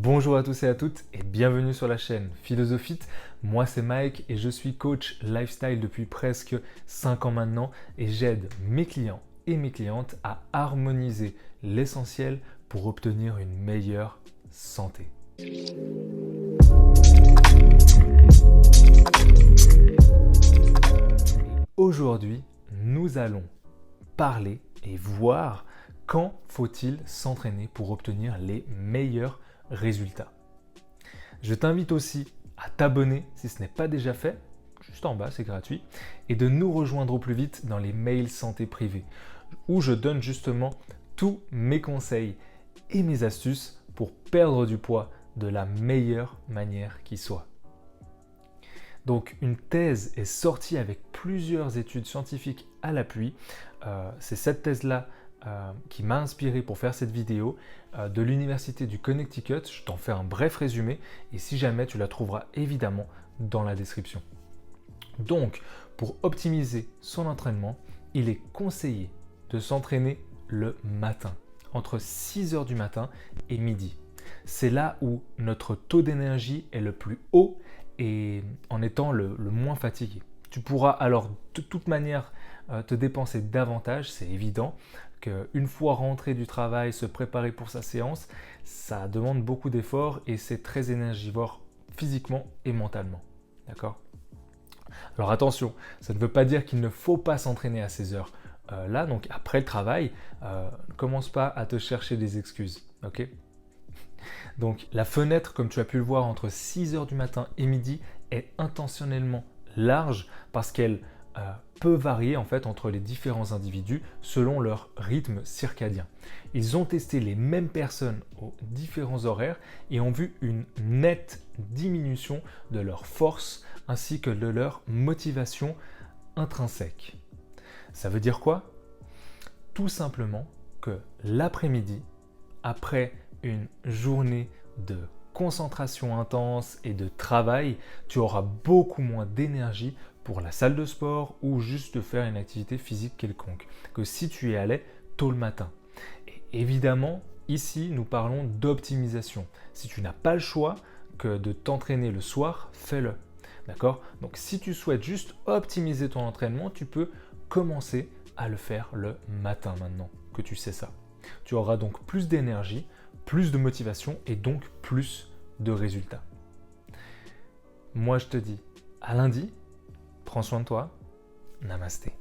Bonjour à tous et à toutes et bienvenue sur la chaîne Philosophite. Moi c'est Mike et je suis coach lifestyle depuis presque 5 ans maintenant et j'aide mes clients et mes clientes à harmoniser l'essentiel pour obtenir une meilleure santé. Aujourd'hui, nous allons parler et voir quand faut-il s'entraîner pour obtenir les meilleurs résultats. Je t'invite aussi à t'abonner si ce n'est pas déjà fait, juste en bas, c'est gratuit, et de nous rejoindre au plus vite dans les mails santé privés, où je donne justement tous mes conseils et mes astuces pour perdre du poids de la meilleure manière qui soit. Donc une thèse est sortie avec plusieurs études scientifiques à l'appui. C'est cette thèse-là qui m'a inspiré pour faire cette vidéo de l'université du Connecticut. Je t'en fais un bref résumé et si jamais tu la trouveras évidemment dans la description. Donc pour optimiser son entraînement, il est conseillé de s'entraîner le matin, entre 6h du matin et midi. C'est là où notre taux d'énergie est le plus haut et en étant le moins fatigué. Tu pourras alors de toute manière te dépenser davantage, c'est évident qu'une fois rentré du travail, se préparer pour sa séance, ça demande beaucoup d'efforts et c'est très énergivore physiquement et mentalement. D'accord ? Alors attention, ça ne veut pas dire qu'il ne faut pas s'entraîner à ces heures. Là, donc après le travail, ne commence pas à te chercher des excuses. Ok ? Donc la fenêtre, comme tu as pu le voir, entre 6h du matin et midi est intentionnellement large parce qu'elle peut varier en fait entre les différents individus selon leur rythme circadien. Ils ont testé les mêmes personnes aux différents horaires et ont vu une nette diminution de leur force ainsi que de leur motivation intrinsèque. Ça veut dire quoi ? Tout simplement que l'après-midi, après une journée de concentration intense et de travail, tu auras beaucoup moins d'énergie pour la salle de sport ou juste de faire une activité physique quelconque que si tu y allais tôt le matin. Et évidemment, ici, nous parlons d'optimisation. Si tu n'as pas le choix que de t'entraîner le soir, fais-le. D'accord ? Donc si tu souhaites juste optimiser ton entraînement, tu peux commencer à le faire le matin maintenant que tu sais ça. Tu auras donc plus d'énergie, plus de motivation et donc plus de résultats. Moi, je te dis à lundi, prends soin de toi, namasté.